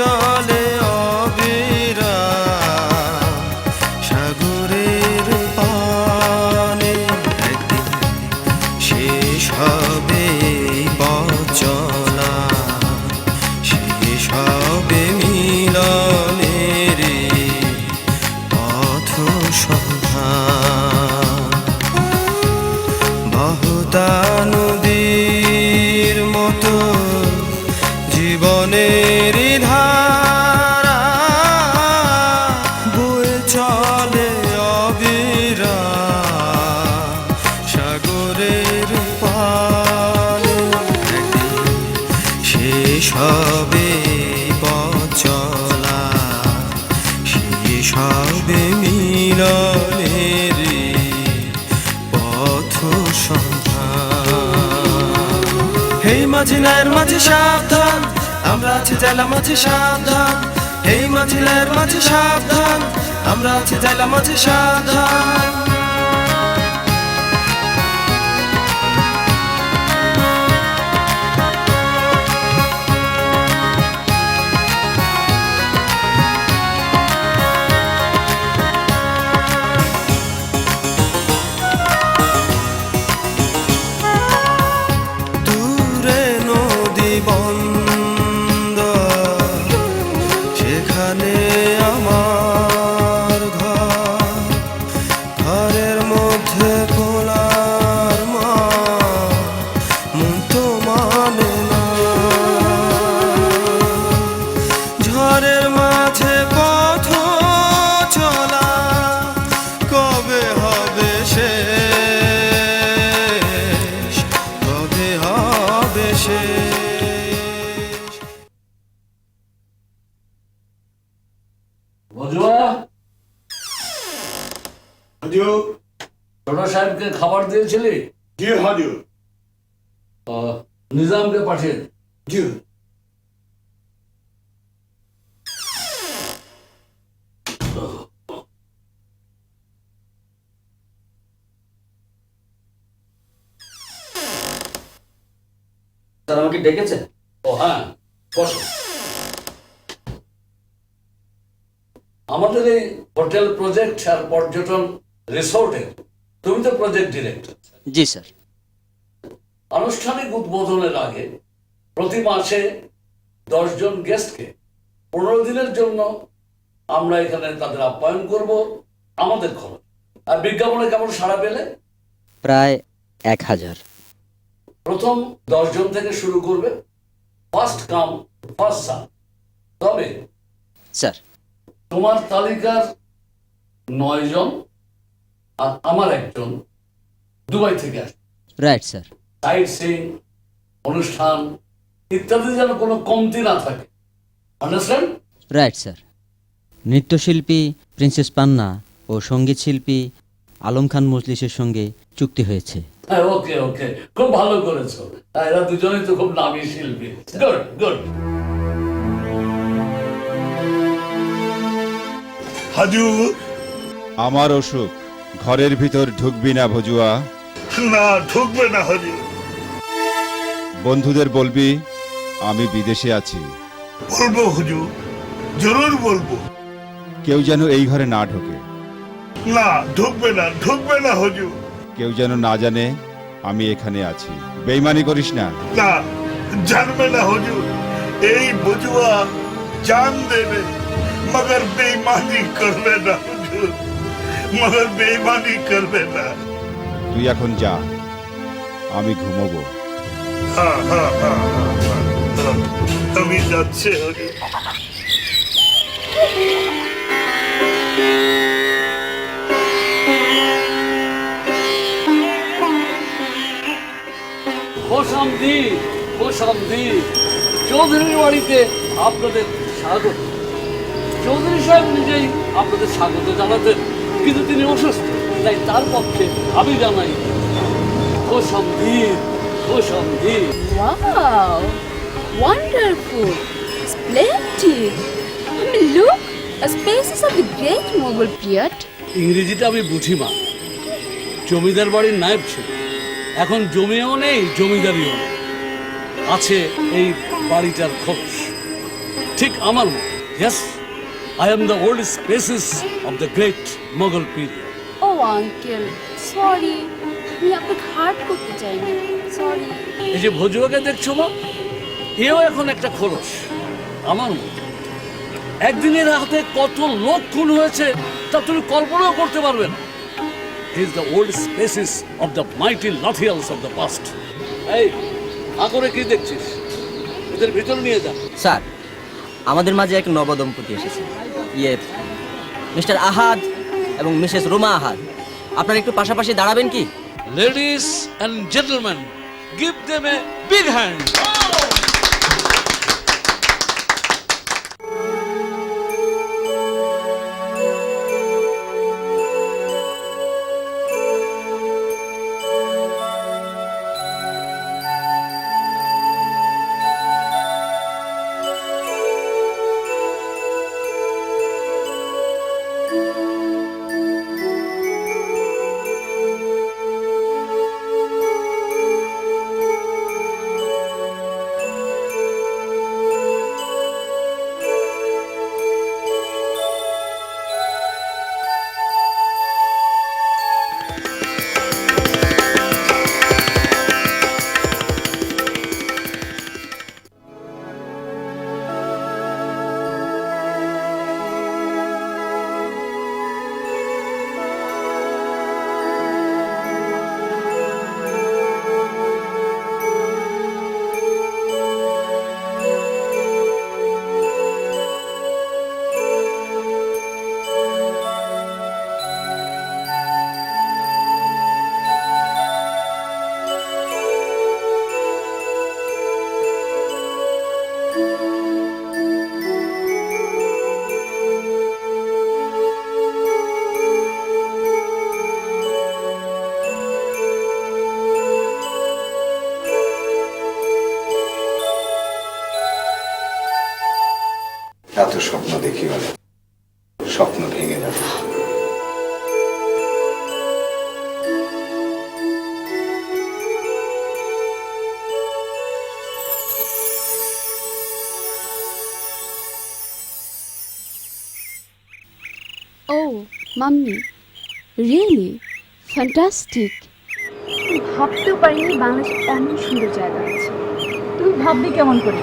চলে অবিরাম সাগরের পানে, একদিন শেষ হবে পথ চলা, শেষ হবে মিলনের পথ সন্ধান। বহুতা নদীর মতো জীবনের ধারা বয়ে চলে অবিরাম সাগরের পানে, একদিন শেষ হবে পথ চলা, শেষ হবে মিলনের পথ সন্ধান। হেই মাঝি লায়ের মাঝি সাবধান, আমরা আছি জেলা মাঝি সাবধান। হেই মাঝি লায়ের মাঝি সাবধান, আমরা আছি জেলা মাঝি সাবধান। দূরে নদী বন্দর, সেখানে আমার ঘর, ঘরের মধ্যে খোলার মন তো মানে না। ঝড়ের মাঝে পথ চলা কবে হবে শেষ, কবে হবে শেষ। মজুয়া, হাজির। ছোট সাহেবকে খাবার দিয়েছিলি? জি হাজির। নিজামকে পাঠিয়ে দে। জি। স্যার আমাকে ডেকেছেন? ও হ্যাঁ, বসো। আমাদের এই হোটেল প্রজেক্ট আর পর্যটন রিসোর্টের তুমি তো প্রজেক্ট ডিরেক্টর। জি স্যার। আনুষ্ঠানিক উদ্বোধনের আগে প্রতি মাসে 10 জন গেস্টকে 15 দিনের জন্য আমরা এখানে তাদের আপ্যায়ন করব আমাদের খরচ। আর বিজ্ঞাপনে কেমন সাড়া পেলে? প্রায় 1000। প্রথম 10 জন থেকে শুরু করবে, ফার্স্ট কাম ফার্স্ট সার্ভ। তবে স্যার তোমার তালিকার 9 জন আর আমার একজন দুবাই থেকে আসে। Right sir. সাইট সিইং, অনুষ্ঠান ইত্যাদি যেন কোনো কমতি না থাকে। আন্ডারস্ট্যান্ড? Right sir. নৃত্যশিল্পী প্রিন্সেস পান্না ও সঙ্গীত শিল্পী আলম খান মজলিসের সঙ্গে চুক্তি হয়েছে। হ্যাঁ, ওকে ওকে, খুব ভালো করেছো। এরা দুজনেই তো খুব নামী শিল্পী। Good good. হাজির। আমার অসুখ, ঘরের ভিতর ঢুকবি না ভজুয়া। না, ঢুকবে না হাজির। বন্ধুদের বলবি আমি বিদেশে আছি। বলবো হুজুর, জরুর বলবো। কেউ যেন এই ঘরে না ঢোকে। না, ঢুকবে না, ঢুকবে না হুজুর। কেউ যেন না জানে আমি এখানে আছি। বেইমানি করিস না। না, জানবে না হুজুর। এই বজুয়া জান দেবে মगर বেইমানি করবে না হুজুর, মगर বেইমানি করবে না। তুই এখন যা, আমি ঘুমোবো। হ্যাঁ হ্যাঁ হ্যাঁ হ্যাঁ, আমি যাচ্ছি হুজুর। খোশামদি, খোশামদি। চৌধুরীর বাড়িতে আপনাদের স্বাগত। চৌধুরী সাহেব নিজেই আপনাদের স্বাগত জানাতেন, কিন্তু তিনি অসুস্থ, তাই তার পক্ষে আমি জানাই খোশামদি, খোশামদি। Wow! Wonderful! Splendid! I mean, look! A spaces of the great Mughal period. ইংরেজিটা আমি বুঝি মা। জমিদার বাড়ির নায়েব ছিল, এখন জমিও নেই, জমিদারিও নেই। আছে এই বাড়িটার খোঁজ। ঠিক আমার মতো। Yes, I am the old species of the great Mughal period. ও আঙ্কেল সরি, আমি আপনাকে হার্ট করতে চাইনি, সরি। এই যে ভজুয়াকে দেখছো মা, এও এখন একটা খোলস আমার মতো। একদিনের হাতে কত লোক খুন হয়েছে তা তুমি কল্পনাও করতে পারবে না। He is the old species of the mighty Lathials of the past. এই আগরে কি দেখছিস? এদের ভিতরে নিয়ে যা। স্যার, আমাদের মাঝে এক নবদম্পতি এসেছে, মিস্টার আহাদ এবং মিসেস রুমা আহাদ। আপনারা একটু পাশাপাশি দাঁড়াবেন কি? Ladies and gentlemen, give them a big hand. এত স্বপ্ন দেখি বলে স্বপ্ন ভেঙে যাবে। ও মাম্মি, রিয়েলি ফ্যান্টাস্টিক। ভাবতেও পারিনি বাংলাদেশে এমন সুন্দর জায়গা আছে। তুই ভাববি কেমন করে?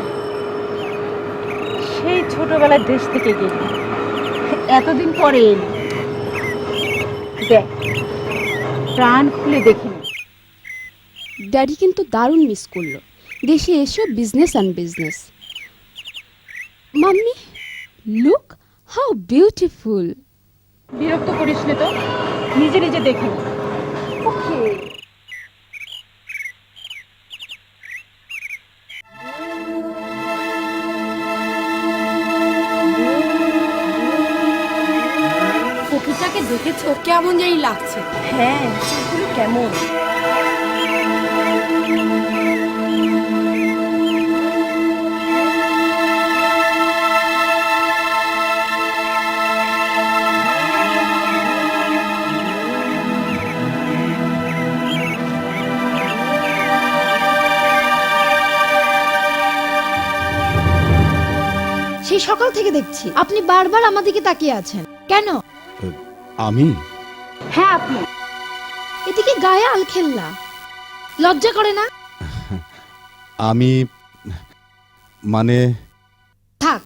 সেই ছোটবেলার দেশ থেকে গেলি, এতদিন পরে এলি। দেখ, প্রাণ খুলে দেখিনি। ড্যাডি কিন্তু দারুণ মিস করলো। দেশে এসো business and business. Mummy, look how beautiful. বিরক্ত করিস না তো, নিজে নিজে দেখে নে। ওকে। পক্ষীটাকে দেখেছো? কেমন জানি লাগছে। হ্যাঁ, সেগুলো কেমন? সেই সকাল থেকে দেখছি আপনি বারবার আমাদেরকে তাকিয়ে আছেন কেন? আমি? হ্যাঁ আপনি। এদিকে গায়ে আলখেল্লা, লজ্জা করে না? আমি মানে থাক,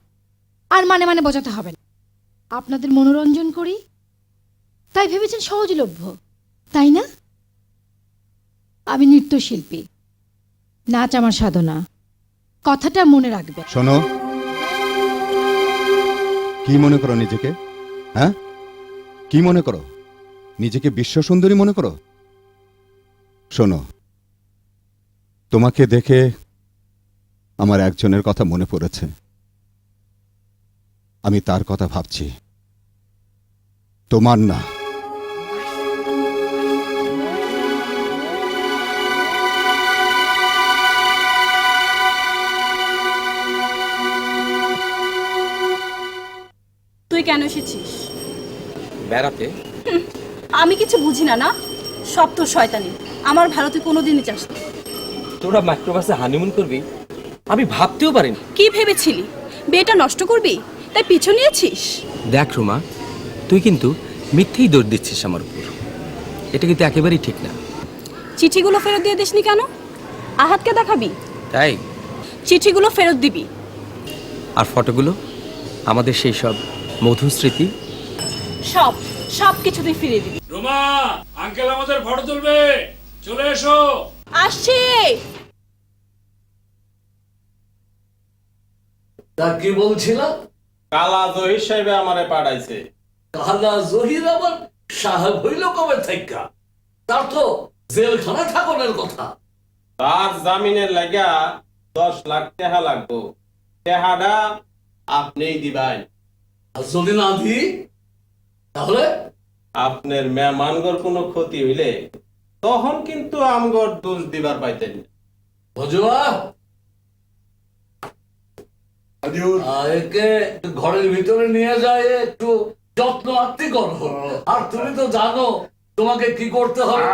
আর মানে মানে বোঝাতে হবে না। আপনাদের মনোরঞ্জন করি তাই ভেবেছেন সহজলভ্য, তাই না? আমি নৃত্যশিল্পী, নাচ আমার সাধনা, কথাটা মনে রাখবে। শোনো, কি মনে করো নিজেকে? হ্যাঁ, কি মনে করো? নিজেকে বিশ্ব সুন্দরী মনে করো? শোনো, তোমাকে দেখে আমার একজনের কথা মনে পড়েছে। আমি তার কথা ভাবছি, তোমার না। তুই কেন এসেছিস? বেড়াতে। আমি কিছু বুঝি না। না, সব তো শয়তানি। আমার ভালো তুই কোনোদিনই চাস না। তোরা মাইক্রোবাসে হানিমুন করবি, আমি ভাবতেও পারিনি। কি ভেবেছিলি? বিয়েটা নষ্ট করবি তাই পিছু নিয়েছিস? দেখ রুমা, তুই কিন্তু মিথ্যেই দৌড় দিচ্ছিস আমার উপর। এটা কিন্তু একেবারেই ঠিক না। চিঠিগুলো ফেরত দিয়ে দিসনি কেন? আহাতকে দেখাবি? তাই? চিঠিগুলো ফেরত দিবি। আর ফটোগুলো, আমাদের সেই সব মধুর স্মৃতি, সব সব কিছু তুই ফিরিয়ে দিবি। রোমা, আঙ্কেল আমাদের ফটো তুলবে, চলে এসো। আসছি। তা কি বলছিলাম? কালা জহির সাহেব আমারে পাঠাইছে। কালা জহির আবার সাহেব হইল কবে থেকে? তার তো জেলখানা ঠাকুরের কথা। তার জামিনের লাগা 10 লাখ টাকা লাগবো। টাকাটা আপনিই দিবেন। আর যদি না দি তাহলে আপনার মেহমানগর কোনো ক্ষতি হইলে তখন কিন্তু আমগর দোষ দিবার পাইতেন না। ভজুয়া, একে ঘরের ভিতরে নিয়ে যায়, একটু যত্ন আত্মি করো। আর তুমি তো জানো তোমাকে কি করতে হবে।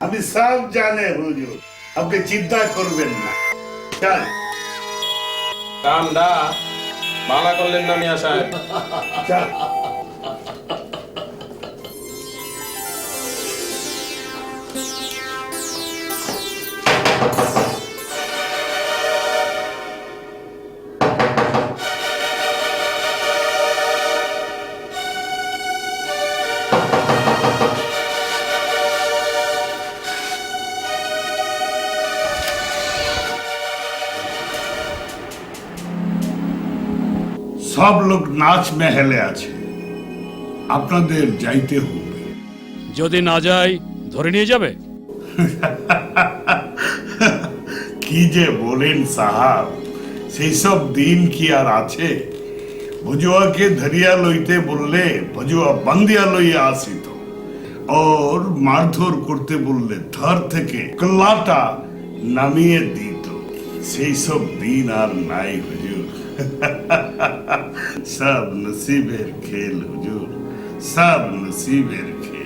আমি সব জানে হুজুর, আপনি চিন্তা করবেন না। চল কামটা মালা করলেন না মিয়া সাহেব? চল। সব লোক নাচ মেহেলে আছে, আপনাদের যাইতে হবে। যদি না যাই ধরে নিয়ে যাবে? কি যে বলেন সাহাব, সেই সব দিন কি আর আছে? ভজুয়াকে ধরিয়া লইতে বললে ভজুয়া বান্দিয়া লইয়া আসিত, ওর মারধর করতে বললে ধর থেকে কল্লাটা নামিয়ে দিত। সেই সব দিন আর নাই হুজুর। সব নসিবের খেল হুজুর, সব নসিবের খেল।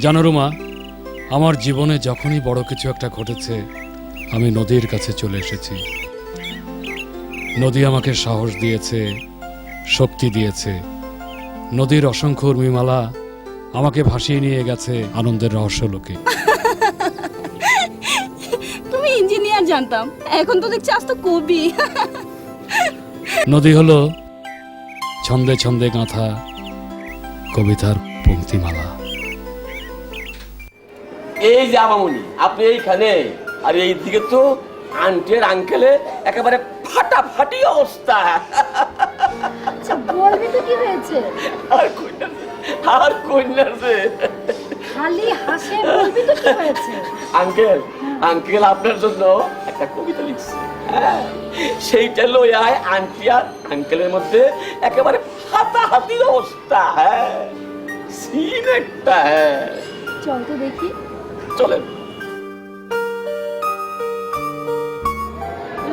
জানো রুমা, আমার জীবনে যখনই বড় কিছু একটা ঘটেছে আমি নদীর কাছে চলে এসেছি। নদী আমাকে সাহস দিয়েছে, শক্তি দিয়েছে। নদীর অসংখ্য উর্মিমালা আমাকে ভাসিয়ে নিয়ে গেছে আনন্দের রহস্যলোকে। তুমি ইঞ্জিনিয়ার জানতাম, এখন তো দেখছি আজ তো কবি। নদী হলো ছন্দে ছন্দে গাঁথা কবিতার পংক্তিমালা। এই যে আবামনি, আপনি এইখানে, আর এই দিকে তো আন্টের আঙ্কেলে একেবারে ফাটাফাটি অবস্থা। আচ্ছা বলবি তো কি হয়েছে? আর কন্যা যে খালি হাসে, বলবি তো কি হয়েছে? আঙ্কেল আঙ্কেল আপনার জন্য একটা কবিতা লিখছে, হ্যাঁ সেইটা লই আয় আন্টি আর আঙ্কেলের মধ্যে একেবারে হাতাহাতির অবস্থা, হ্যাঁ সিন একটা, হ্যাঁ চল তো দেখি। চলেন।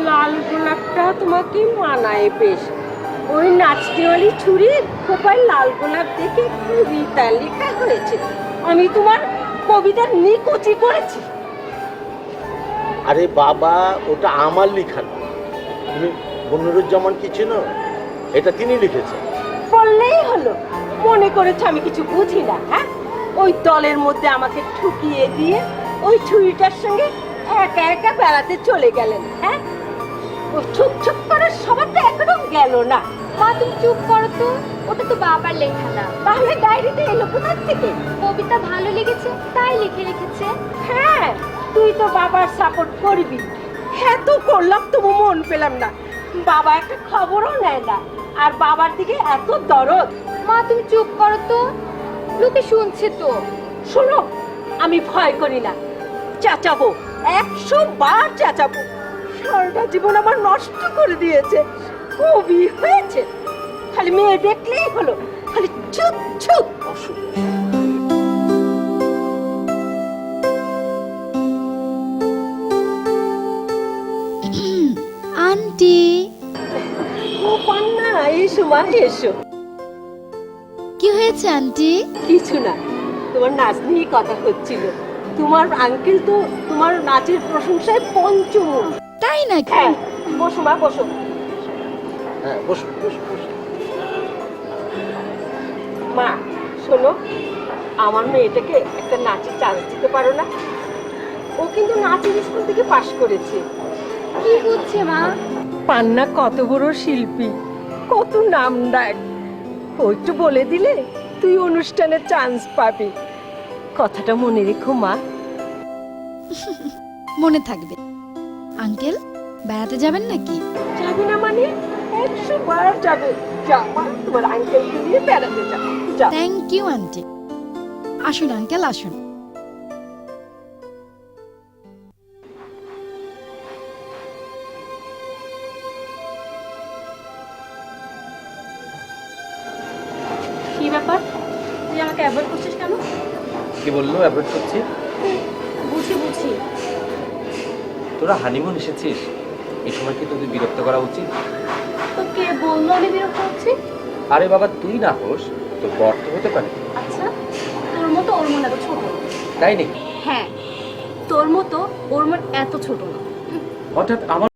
লাল গোলাপটা তোমাকে মানায় বেশ। ওই নাচনেওয়ালি ছুরির খোপায় লাল গোলাপ দেখে কবিতা লেখা হয়েছে। আমি তোমার কবিতার নিকুচি করেছি। আরে বাবা, ওটা আমার লেখা না, তুমি মনিরুজ্জামান কি চেনো? এটা তিনি লিখেছেন। বললেই হলো, মনে করেছ আমি কিছু বুঝি না? হ্যাঁ, ওই দলের মধ্যে আমাকে ঠুকিয়ে দিয়ে ওই ছুরিটার সঙ্গে একা একা বেড়াতে চলে গেলেন। হ্যাঁ, ও চুপ চুপ করে সবারটা এখনো গেল না। মা তুমি চুপ করো তো, ওটা তো বাবার লেখা না। তাহলে ডায়েরিতে এলো কোথা থেকে? কবিতা ভালো লেগেছে তাই লিখে রেখেছে। হ্যাঁ, তুই তো বাবার সাপোর্ট করবি। হ্যাঁ তো করলাম, তবু মন পেলাম না। বাবা একটা খবরও নেয় না, আর বাবার দিকে এত দরদ। মা তুমি চুপ করো তো, লোকে শুনছে তো। শোনো, আমি ভয় করি না, চেঁচাবো, 100 বার চেঁচাবো। সারাটা জীবন আমার নষ্ট করে দিয়েছে, কবি হয়েছে। খালি মেয়ে দেখলেই হলো, খালি চুপ চুপ। আন্টি, ও পান্না, এসো মা এসো। কি হয়েছে আন্টি? কিছু না, তোমার নাচ নিয়ে কথা হচ্ছিল। তোমার আঙ্কেল তো তোমার নাচের প্রশংসায় পঞ্চমুখ। তাই নাকি? হ্যাঁ, বসো মা বসো। হ্যাঁ বসো বসো বসো। মা শোনো, আমার মেয়েটাকে একটা নাচের চান্স দিতে পারো না? ও কিন্তু নাচের স্কুল থেকে পাশ করেছে। কি বুঝছে মা? পান্না কত বড় শিল্পী, কত নামডাক। ও একটু বলে দিলে তুই অনুষ্ঠানে চান্স পাবি। কথাটা মনে রেখো মা। মনে থাকবে। আঙ্কেল, বেড়াতে যাবেন নাকি? যাবে না মানে? 100 বার যাবে। যা মা, তোমার আঙ্কেলকে নিয়ে বেড়াতে যাও। যা। Thank you aunty. আসুন আঙ্কেল, আসুন। কি ব্যাপার, তুই আমাকে অ্যাভয়েড করছিস কেন? কি বললো অ্যাভয়েড করছি? বুঝি। তোরা হানিমুন এসেছিস, এই সময় কি তোদের বিরক্ত করা উচিত? তো কে বললো আমি বিরক্ত হচ্ছি? আরে বাবা, তুই না হোস, তোর বর তো হতে পারে। আচ্ছা, তোর মতো ওর মন এত ছোট না। তাই নাকি? হ্যাঁ, তোর মতো ওর মন এত ছোট না। হঠাৎ আমার